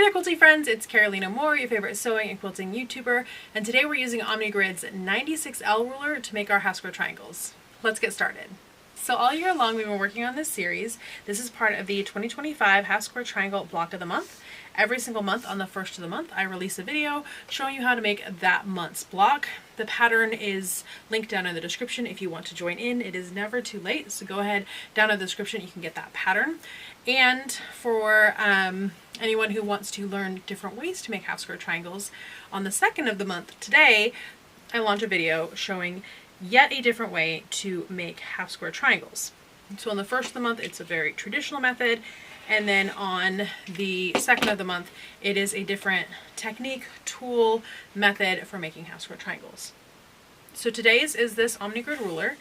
there quilting friends, it's Carolina Moore, your favorite sewing and quilting YouTuber, and today we're using Omnigrid's 96L ruler to make our half square triangles. Let's get started. So all year long we've been working on this series. This is part of the 2025 half square triangle block of the month. Every single month on the first of the month I release a video showing you how to make that month's block. The pattern is linked down in the description if you want to join in. It is never too late, so go ahead down in the description, you can get that pattern. And for anyone who wants to learn different ways to make half square triangles, on the second of the month today I launch a video showing yet a different way to make half square triangles. So on the first of the month it's a very traditional method, and then on the second of the month it is a different technique, tool, method for making half square triangles. So today's is this Omnigrid ruler,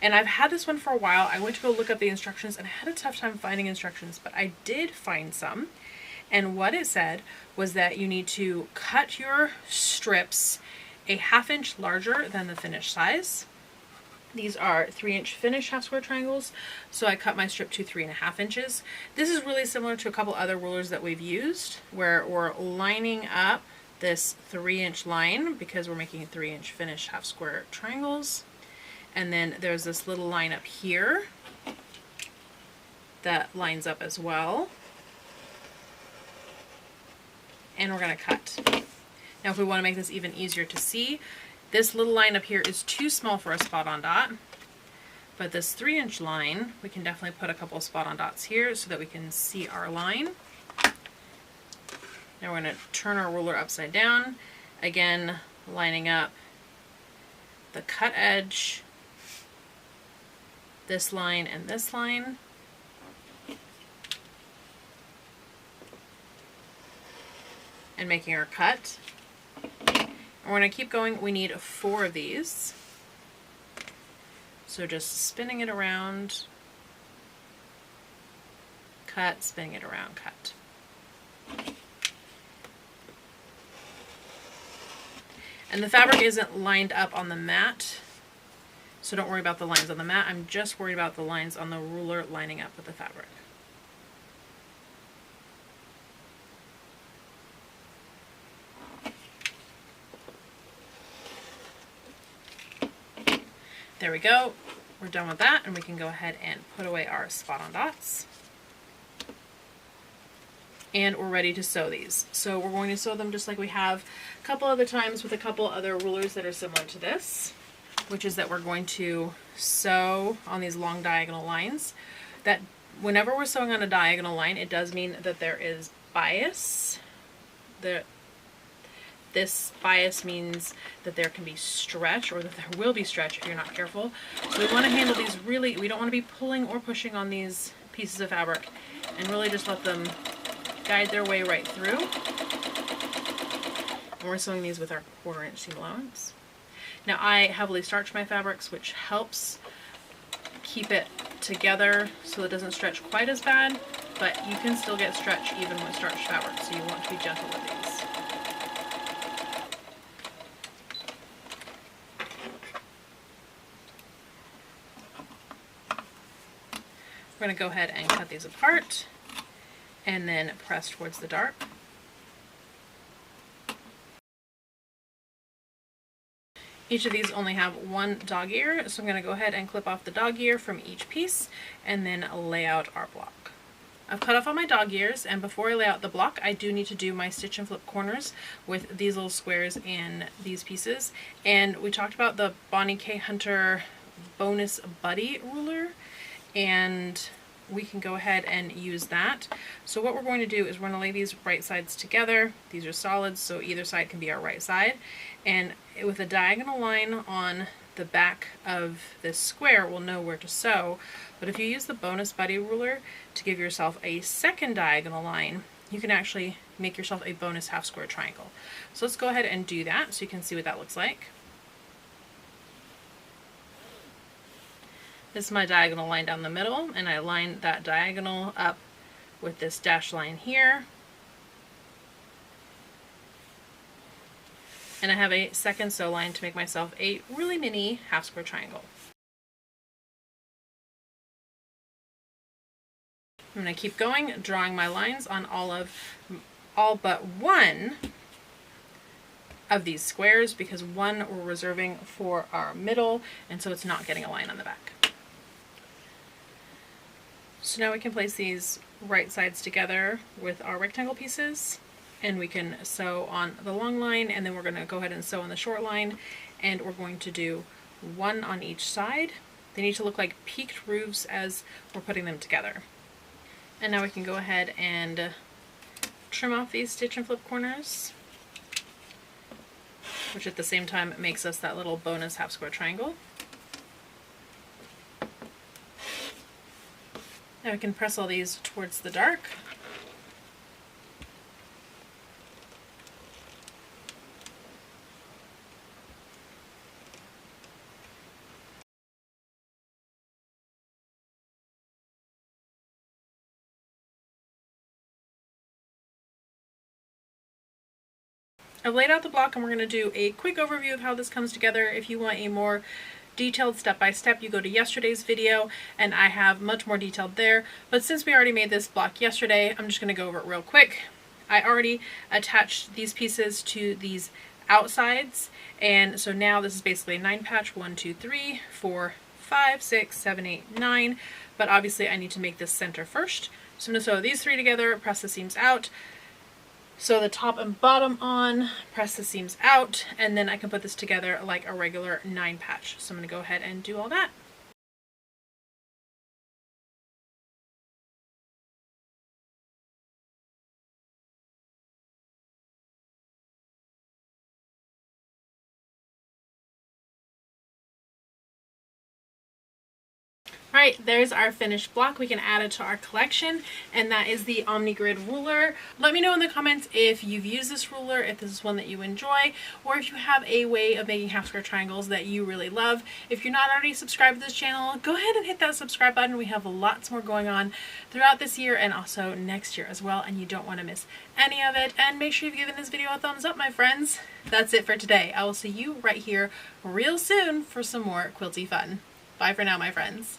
and I've had this one for a while. I went to go look up the instructions and I had a tough time finding instructions, but I did find some. And what it said was that you need to cut your strips a ½ inch larger than the finished size. These are 3-inch finished half square triangles, so I cut my strip to 3½ inches. This is really similar to a couple other rulers that we've used, where we're lining up this 3-inch line because we're making 3-inch finished half square triangles. And then there's this little line up here that lines up as well. And we're going to cut. Now if we want to make this even easier to see, this little line up here is too small for a spot-on dot, but this 3-inch line, we can definitely put a couple spot-on dots here so that we can see our line. Now we're going to turn our ruler upside down, again lining up the cut edge, this line and this line. And making our cut. And we're going to keep going. We need 4 of these. So just spinning it around, cut, spinning it around, cut. And the fabric isn't lined up on the mat, so don't worry about the lines on the mat. I'm just worried about the lines on the ruler lining up with the fabric. There we go. We're done with that, and we can go ahead and put away our spot-on dots. And we're ready to sew these. So we're going to sew them just like we have a couple other times with a couple other rulers that are similar to this, which is that we're going to sew on these long diagonal lines. That whenever we're sewing on a diagonal line, it does mean that there is bias. This bias means that there can be stretch, or that there will be stretch if you're not careful. So we want to handle these really, we don't want to be pulling or pushing on these pieces of fabric, and really just let them guide their way right through. And we're sewing these with our 1/4 inch seam allowance. Now I heavily starch my fabrics, which helps keep it together so it doesn't stretch quite as bad, but you can still get stretch even with starched fabric, so you want to be gentle with these. We're going to go ahead and cut these apart and then press towards the dart. Each of these only have 1 dog ear, so I'm going to go ahead and clip off the dog ear from each piece and then lay out our block. I've cut off all my dog ears, and before I lay out the block I do need to do my stitch and flip corners with these little squares in these pieces. And we talked about the Bonnie K. Hunter Bonus Buddy ruler, and we can go ahead and use that. So what we're going to do is we're going to lay these right sides together. These are solids, so either side can be our right side. And with a diagonal line on the back of this square, we'll know where to sew. But if you use the Bonus Buddy ruler to give yourself a second diagonal line, you can actually make yourself a bonus half square triangle. So let's go ahead and do that so you can see what that looks like. This is my diagonal line down the middle, and I line that diagonal up with this dashed line here. And I have a second sew line to make myself a really mini half square triangle. I'm going to keep going, drawing my lines on all of all but one of these squares, because one we're reserving for our middle, and so it's not getting a line on the back. So now we can place these right sides together with our rectangle pieces, and we can sew on the long line, and then we're going to go ahead and sew on the short line, and we're going to do one on each side. They need to look like peaked roofs as we're putting them together. And now we can go ahead and trim off these stitch and flip corners, which at the same time makes us that little bonus half square triangle. Now we can press all these towards the dark. I've laid out the block, and we're going to do a quick overview of how this comes together. If you want a more detailed step-by-step, you go to yesterday's video, and I have much more detailed there. But since we already made this block yesterday, I'm just going to go over it real quick. I already attached these pieces to these outsides, and so now this is basically a 9 patch, 1, 2, 3, 4, 5, 6, 7, 8, 9, but obviously I need to make this center first. So I'm going to sew these 3 together, press the seams out, sew the top and bottom on, press the seams out, and then I can put this together like a regular 9 patch. So I'm going to go ahead and do all that. Alright, there's our finished block. We can add it to our collection, and that is the Omnigrid ruler. Let me know in the comments if you've used this ruler, if this is one that you enjoy, or if you have a way of making half square triangles that you really love. If you're not already subscribed to this channel, go ahead and hit that subscribe button. We have lots more going on throughout this year and also next year as well, and you don't want to miss any of it. And make sure you've given this video a thumbs up, my friends. That's it for today. I will see you right here real soon for some more quilty fun. Bye for now, my friends.